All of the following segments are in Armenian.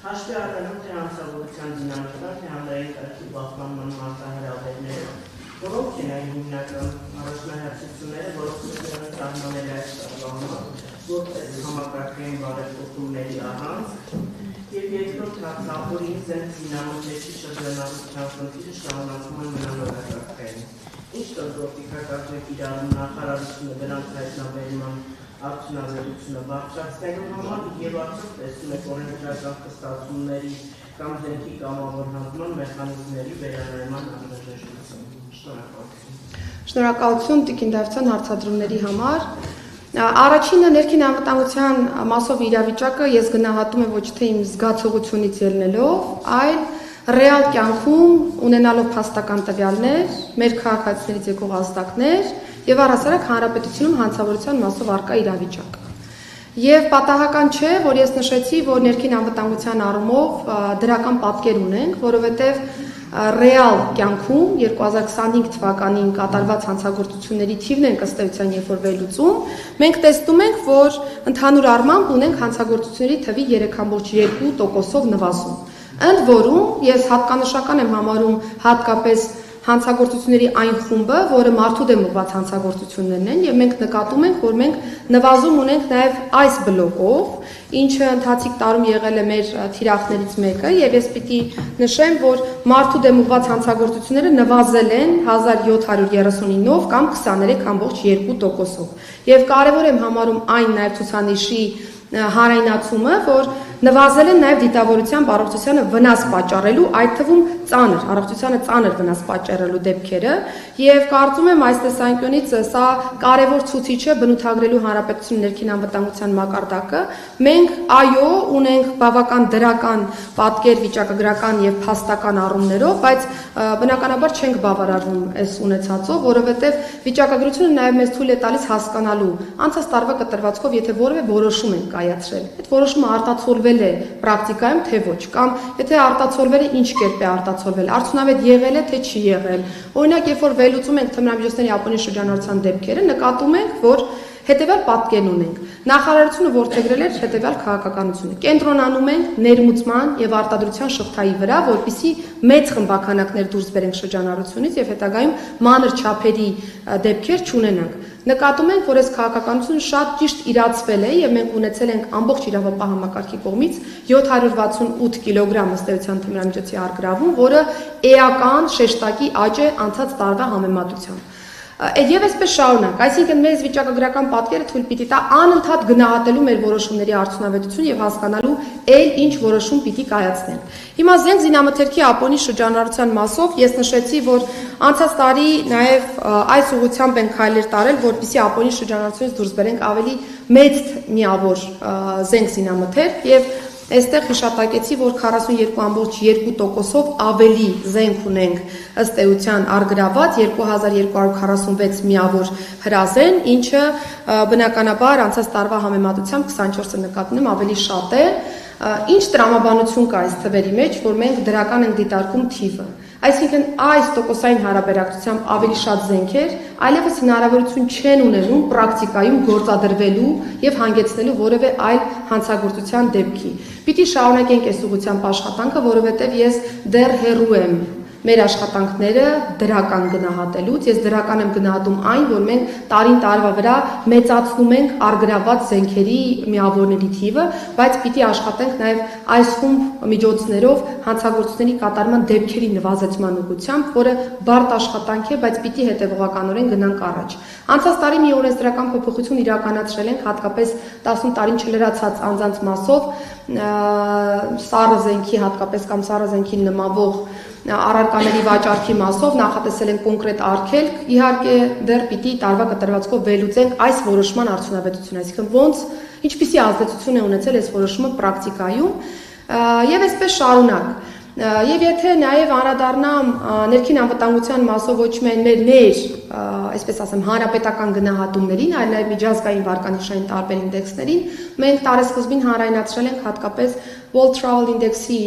Հաշվի առնելով թե հանցավորության դինամիկան, թե հանրային կարգի պահպանման մարտահրավերները, որոնք են այն հիմնական առաջնահերթությունները, որոնք նրանց սահմանել այս կարգավորման, որպես համակարգային բարեփոխումների առանց, եւ երկրորդ հաղթավորին զենք դինամիկների շրջանառության խնդիրը շարունակման մնալորակարգային։ Ինչ գործիքակարգ իրարու նախարարությունը դրանց հայտնաբերման արդյունավետությունը բարձրացնելու համար եւ արդյոք տեսնում եք օրենսդրական խստացումների կամ զենքի կամավոր հանձնման մեխանիզմների վերանայման անհրաժեշտություն։ Շնորհակալություն Տիկին Դավթյան հարցադրումների համար։ Առաջինը ներքին անվտանգության մասով իրավիճակը ես գնահատում եմ ոչ թե իմ զգացողությունից ելնելով, այլ ռեալ կյանքում ունենալով փաստական տվյալներ, մեր քաղաքացիներից եկող ազդակներ եւ առհասարակ հանրապետությունում հանցավորության մասով առկա իրավիճակ։ Եվ պատահական չէ, որ ես նշեցի, որ ներքին անվտանգության առումով դրական պատկեր ունենք, որովհետեւ ռեալ կյանքում 2025 թվականին կատարված հանցագործությունների թիվն ենք ըստ էության երբ որ վերլուծում, մենք տեսնում ենք, որ ընդհանուր առմամբ ունենք հանցագործությունների թվի 3.2%-ով նվազում։ Ընդ որում ես հատկանշական եմ համարում հատկապես հանցագործությունների այն խումբը, որը մարդու դեմ ուղղված հանցագործություններն են, եւ մենք նկատում ենք, որ մենք նվազում ունենք նաեւ այս բլոկով, ինչը ընթացիկ տարում եղել է մեր թիրախներից մեկը, եւ ես պիտի նշեմ, որ մարդու դեմ ուղղված հանցագործությունները նվազել են 1739-ով կամ 23.2%-ով։ Եվ կարեւոր եմ համարում այն նաեւ ցուցանիշի հանրայնացումը, որ նվազել են նաև դիտավորության առողջությանը վնաս պատճառելու, այդ թվում ծանր, առողջությանը ծանր վնաս պատճառելու դեպքերը, եւ կարծում եմ այս տեսանկյունից սա կարևոր ցուցիչ է բնութագրելու հանրապետության ներքին անվտանգության մակարդակը։ Մենք այո, ունենք բավական դրական պատկեր վիճակագրական եւ փաստական առումներով, բայց բնականաբար չենք բավարարվում այս ունեցածով, որովհետեւ վիճակագրությունը նաև մեզ թույլ է տալիս հասկանալու անցած տարվա կտրվածքով, եթե որևէ որոշում ենք կայացրել, այդ որոշումը արտացոլվել է պրակտիկայում թե ոչ, կամ եթե արտացոլվել է ինչ կերպ է արտացոլվել, արդյունավետ եղել է թե չի եղել։ Օրինակ, երբ որ վերլուծում ենք թմրամիջոցների ապօրինի շրջանառության դեպքերը, նկատում ենք, որ հետևյալ պատկերն ունենք։ Նախարարությունը որդեգրել էր հետևյալ քաղաքականությունը։ Կենտրոնանում ենք ներմուծման եւ արտադրության շղթայի վրա, որպեսզի մեծ խմբականակներ դուրս բերենք շրջանառությունից եւ հետագայում մանր չափերի դեպքեր չունենանք։ Նկատում ենք, որ այս քաղաքականությունը շատ ճիշտ իրացվել է եւ մենք ունեցել ենք ամբողջ իրավապահ համակարգի կողմից 768 կիլոգրամ ըստ էության թմրամիջոցի առգրավում, որը էական շեշտակի աճ է անցած տարվա համեմատությամբ։ Եվ այսպես շարունակ, այսինքն մեզ վիճակագրական պատկերը թույլ պիտի տա անընդհատ գնահատելու մեր որոշումների արդյունավետություն եւ հասկանալու այլ ինչ որոշում պիտի կայացնենք։ Հիմա զենք զինամթերքի ապօրինի շրջանառության մասով ես նշեցի, որ անցած տարի նաեւ այս ուղղությամբ ենք քայլեր տարել, որպեսզի ապօրինի շրջանառությունից դուրս բերենք ավելի մեծ միավոր զենք զինամթերք եւ այստեղ հիշատակեցի, որ 42.2%-ով ավելի զենք ունենք ըստ էության առգրաված 2246 միավոր հրազեն, ինչը բնականաբար անցած տարվա համեմատությամբ 24-ը նկատնում ավելի շատ է։ Ինչ տրամաբանություն կա այս թվերի մեջ, որ մենք դրական ենք դիտարկում թիվը։ Այսինքն այս տոկոսային հարաբերակցությամբ ավելի շատ զենքեր այլևս հնարավորություն չեն ունենում պրակտիկայում գործադրվելու եւ հանգեցնելու որևէ այլ հանցագործության դեպքի։ Պիտի շարունակենք այս ուղղությամբ աշխատանքը, որովհետեւ ես դեռ հեռու եմ մեր աշխատանքները դրական գնահատելուց, ես դրական եմ գնահատում այն, որ մենք տարին տարվա վրա մեծացնում ենք առգրաված զենքերի միավորների թիվը, բայց պիտի աշխատենք նաև այս խումբ միջոցներով հանցագործությունների կատարման դեպքերի նվազեցման ուղղությամբ, որը բարդ աշխատանք է, բայց պիտի հետևողականորեն գնանք առաջ։ Անցած տարի մի օրենսդրական փոփոխություն իրականացրել ենք, հատկապես 18 տարին չլրացած անձանց մասով սառը զենքի, հատկապես կամ սառը զենքին նմավող առարկաների վաճառքի մասով նախատեսել են կոնկրետ արգելք, իհարկե դեռ պիտի տարվա կտրվածքով վերլուծենք այս որոշման արդյունավետությունը, այսինքն ոնց ինչպիսի ազդեցություն է ունեցել այս որոշումը պրակտիկայում եւ այսպես շարունակ։ Եվ եթե նաև անդրադառնամ ներքին անվտանգության մասով ոչ միայն մեր այսպես ասեմ հանրապետական գնահատումներին, այլ նաև միջազգային վարկանիշային տարբեր ինդեքսներին, մենք տարեսկզբին հանրայնացրել ենք հատկապես World Travel Index-ի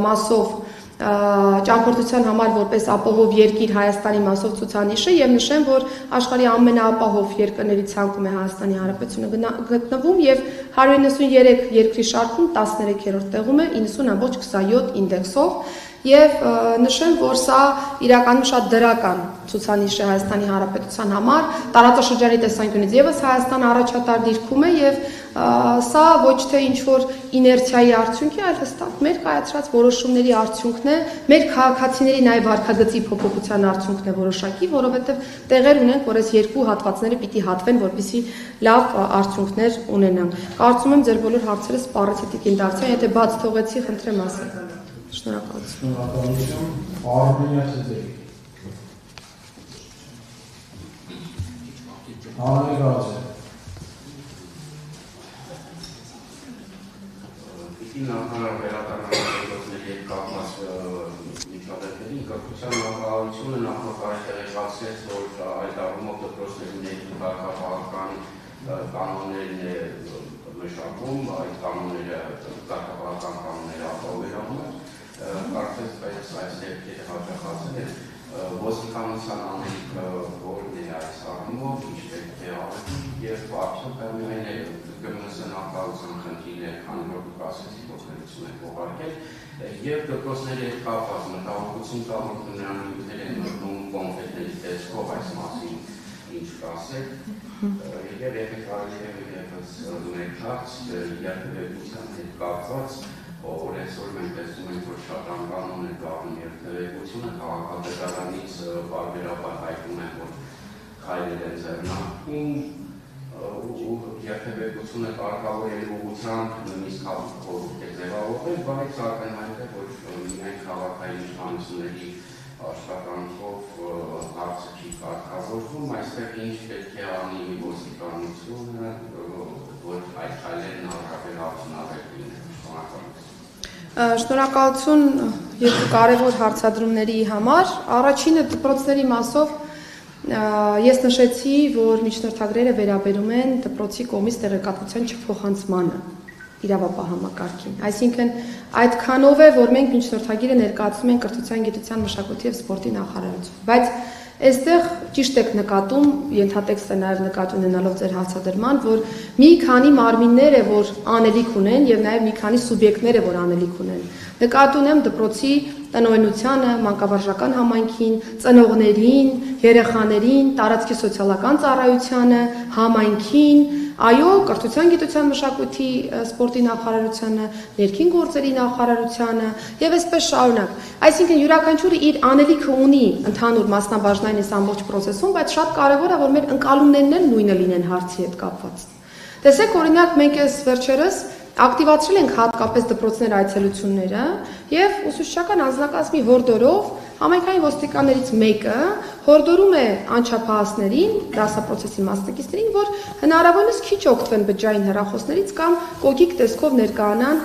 մասով ճամփորդության համար որպես ապահով երկիր Հայաստանի մասով ցուցանիշը եւ նշեմ, որ աշխարհի ամենաապահով երկրների ցանկում է Հայաստանի Հանրապետությունը գտնվում եւ 193 երկրի շարքում 13-րդ տեղում է 90.27 ինդեքսով եւ նշեմ, որ սա իրականում շատ դրական ցուցանիշ է Հայաստանի Հանրապետության համար, տարածաշրջանի տեսանկյունից եւս Հայաստանը առաջատար դիրքում է եւ սա ոչ թե ինչ-որ իներցիայի արդյունք է, այլ հստակ մեր կայացրած որոշումների արդյունքն է, մեր քաղաքացիների նաեւ վարքագծի փոփոխության արդյունքն է որոշակի, որովհետեւ տեղեր ունենք, որ այս երկու հատվածները պիտի հատվեն, որպեսզի լավ արդյունքներ ունենան։ Կարծում եմ ձեր բոլոր հարցերը սպառեցիք են դարձան, եթե բաց թողեցի, խնդրեմ ասեք։ Շնորհակալություն։ Արմենիա Սեզերի։ Հանրագարացը։ Պիտի նախարար վերադառնալու հետ կապված միջավայրերի կրթության նախարարությունը նախագահի տեղեկացրեց, որ այդ առումով դպրոցների ներքին կարգապահական կանոններն է մշակում, այդ կանոնները կարգապահական կանոնները ապահովելու կարծես այս դեպքերը հաջողացել են ոստիկանության անելիքը որն է այս առումով, ինչ պետք է արվի եւ արդյոք միայն ԳՄՍ նախարարության խնդիրն է, քանի որ դուք ասեցիք, որ քննություն եք ուղարկել եւ դպրոցների հետ կապված մտահոգություն կա, որ նրան նյութեր են մտնում կոնկրետների տեսքով այս մասին ինչ կասեք եւ եթե կարելի է եւս մեկ հարց երթևեկության հետ կապված Օրենսով մենք տեսնում ենք, որ շատ անկանոն է դառնում երթևեկությունը, քաղաքապետարանից պարբերաբար հայտնում են, որ քայլեր են ձեռնարկում ու երթևեկությունը կարգավորելու ուղղությամբ նույնիսկ խորհուրդ է ձևավորվել, բայց ակնհայտ է, որ միայն քաղաքային իշխանությունների աշխատանքով հարցը չի կարգավորվում, այստեղ ինչ պետք է անի ոստիկանությունը, որ այդ քայլերն առավելացնավեր լինեն։ Շնորհակալություն երկու կարևոր հարցադրումների համար։ Առաջինը դպրոցների մասով ես նշեցի, որ միջնորդագրերը վերաբերում են դպրոցի կողմից տեղեկատվության չփոխանցմանը իրավապահ համակարգին։ Այսինքն այդքանով է, որ մենք միջնորդագիրը ներկայացնում ենք կրթության, գիտության, մշակույթի եւ սպորտի նախարարություն։ Բայց այստեղ ճիշտ եք նկատում, ենթատեքստը նաև նկատի ունենալով ձեր հարցադրման, որ մի քանի մարմիններ է, որ անելիք ունեն եւ նաև մի քանի սուբյեկտներ է, որ անելիք ունեն։ Նկատի ունեմ դպրոցի տնօրենությանը, մանկավարժական համայնքին, ծնողներին, երեխաներին, տարածքի սոցիալական ծառայությանը, համայնքին, այո, կրթության, գիտության, մշակույթի, սպորտի նախարարությանը, ներքին գործերի նախարարությանը եւ այսպես շարունակ։ Այսինքն յուրաքանչյուրը իր անելիքը ունի ընդհանուր մասնաբաժնային այս ամբողջ process-ում, բայց շատ կարեւոր է, որ մեր ընկալումներն էլ նույնը լինեն հարցի հետ կապված։ Տեսեք, օրինակ, մենք այս վերջերս ակտիվացրել ենք հատկապես դպրոցներ այցելությունները եւ ուսուցչական անձնակազմի հորդորով համայնքային ոստիկաններից մեկը հորդորում է անչափահասներին, դասապրոցեսի մասնակիցներին, որ հնարավորինս քիչ օգտվեն բջջային հեռախոսներից կամ կոգիկ տեսքով ներկայանան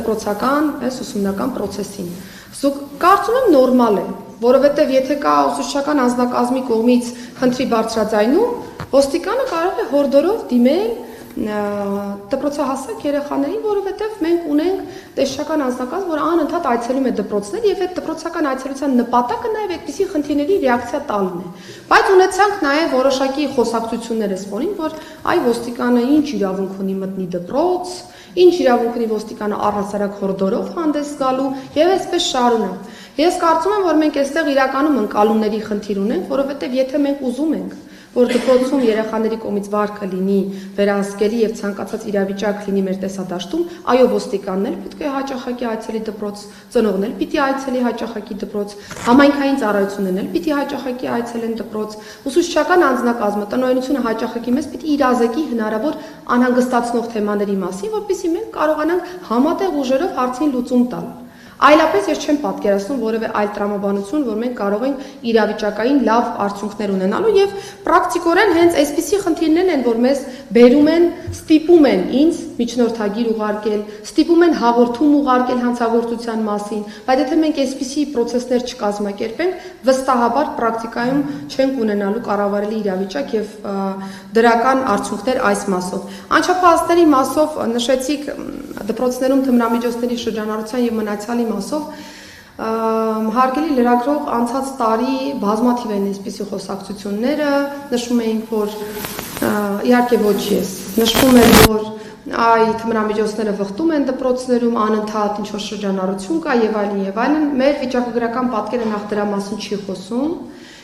դպրոցական ուսումնական process-ին։ Կարծում եմ նորմալ է, որովհետեւ եթե կա ուսուցչական անձնակազմի կողմից խնդրի բարձրաձայնում, ոստիկանը կարող է հորդորով դիմել դպրոցահասակ երեխաներին, որովհետև մենք ունենք տեսչական անձնակազմ, որ անընդհատ այցելում է դպրոցներ եւ այդ դպրոցական այցելության նպատակը նաեւ այդպիսի խնդիրների ռեակցիա տալն է։ Բայց ունեցանք նաեւ որոշակի խոսակցություններ էսպորին, որ այ ոստիկանը ինչ իրավունք ունի մտնի դպրոց, ինչ իրավունք ունի ոստիկանը առհասարակ հորդորով հանդես գալու եւ այսպես շարունակ։ Ես կարծում եմ, որ մենք այստեղ իրականում ընկալումների խնդիր ունենք, որովհետեւ եթե մենք ուզում ենք որ դպրոցում երեխաների կողմից վարքը լինի վերահսկելի եւ ցանկացած իրավիճակ լինի մեր տեսադաշտում, այո, ոստիկանն էլ պետք է հաճախակի այցելի դպրոց, ծնողն էլ պիտի այցելի հաճախակի դպրոց, համայնքային ծառայություններն էլ պիտի հաճախակի այցելեն դպրոց, ուսուցչական անձնակազմը, տնօրենությունը հաճախակի մեզ պիտի իրազեկի հնարավոր անհանգստացնող թեմաների մասին, որպեսզի մենք կարողանանք համատեղ ուժերով հարցին լուծում տալ։ Այլապես ես չեմ պատկերացնում որևէ այլ տրամաբանություն, որ մենք կարող ենք իրավիճակային լավ արդյունքներ ունենալու եւ պրակտիկորեն հենց այսպիսի խնդիրներն են, որ մեզ բերում են, ստիպում են ինձ միջնորդագիր ուղարկել, ստիպում են հաղորդում ուղարկել հանցագործության մասին, բայց եթե մենք այսպիսի process-ներ չկազմակերպենք, վստահաբար պրակտիկայում չենք ունենալու կառավարելի իրավիճակ եւ դրական արդյունքներ այս մասով։ Անչափահասների մասով նշեցիք դպրոցներում թմրամիջոցների շրջանառության եւ մնացյալի մասով Հարգելի լրագրող, անցած տարի բազմաթիվ են այսպիսի խոսակցությունները, նշում էինք, որ իհարկե ոչ ես, նշվում էր, որ այդ հմրամիջոցները վխտում են դպրոցներում, անընդհատ ինչ-որ շրջանառություն կա եւ այլն, մեր վիճակագրական պատկերը նախ դրա մասին չի խոսում,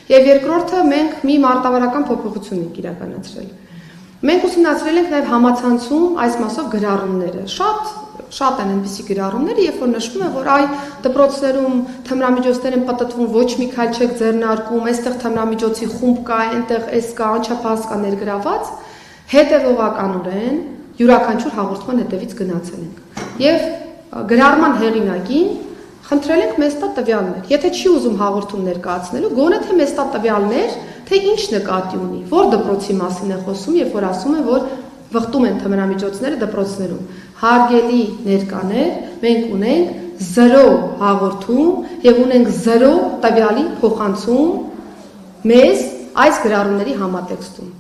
եւ երկրորդը մենք մի մարտավարական փոփոխություն ենք իրականացրել։ Մենք ուսումնասիրել ենք նաեւ համացանցում այս մասով գրառումները, շատ են այնպիսի գրառումները, երբ որ նշվում է, որ այ դպրոցներում թմրամիջոցներ են պատտվում, ոչ մի քայլ չեք ձեռնարկում, այստեղ թմրամիջոցի խումբ կա, այնտեղ էս կա, անչափահաս կա ներգրաված, հետևողականորեն յուրաքանչյուր հաղորդման հետևից գնացել ենք։ Եվ գրառման հեղինակին խնդրել ենք մեզ տա տվյալներ։ Եթե չի ուզում հաղորդում ներկայացնելու, գոնե թե մեզ տա տվյալներ, թե ինչ նկատի ունի, որ դպրոցի մասին է խոսում, երբ որ ասում է, որ վխտում են թմրամիջոցները դպրոցներում։ Հարգելի ներկաներ, մենք ունենք 0 հաղորդում եւ ունենք 0 տվյալի փոխանցում մեզ այս գրառումների համատեքստում։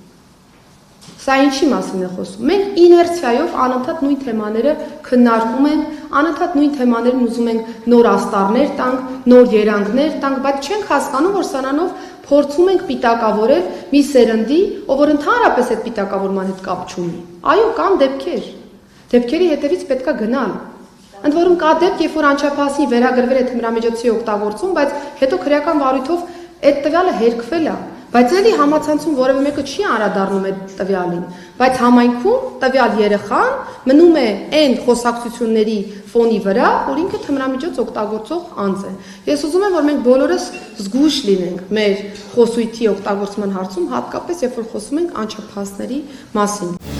Սա ինչի մասին է խոսում։ Մենք իներցիայով անընդհատ նույն թեմաները քննարկում ենք, անընդհատ նույն թեմաներին ուզում ենք նոր աստառներ տանք, նոր երանգներ տանք, բայց չենք հասկանում, որ սրանով փորձում ենք պիտակավորել մի սերնդի, ով որ ընդհանրապես այդ պիտակավորման հետ կապ չունի։ Այո, կան դեպքեր։ Դեպքերի հետևից պետքա գնալ։ Ընդ որում կա դեպք, երբ որ անչափահասի վերագրվել է թմրամիջոցի օգտագործում, բայց հետո քրեական վարույթով այդ տվյալը հերքվել է։ Բայց էլի համացանցում որևէ մեկը չի անդրադառնում այդ տվյալին, բայց համայնքում տվյալ երեխան մնում է այն խոսակցությունների ֆոնի վրա, որ ինքը թմրամիջոց օգտագործող անձ է։ Ես ուզում եմ, որ մենք բոլորս զգույշ լինենք մեր խոսույթի օգտագործման հարցում, հատկապես երբ որ խոսում ենք անչափահասների մասին։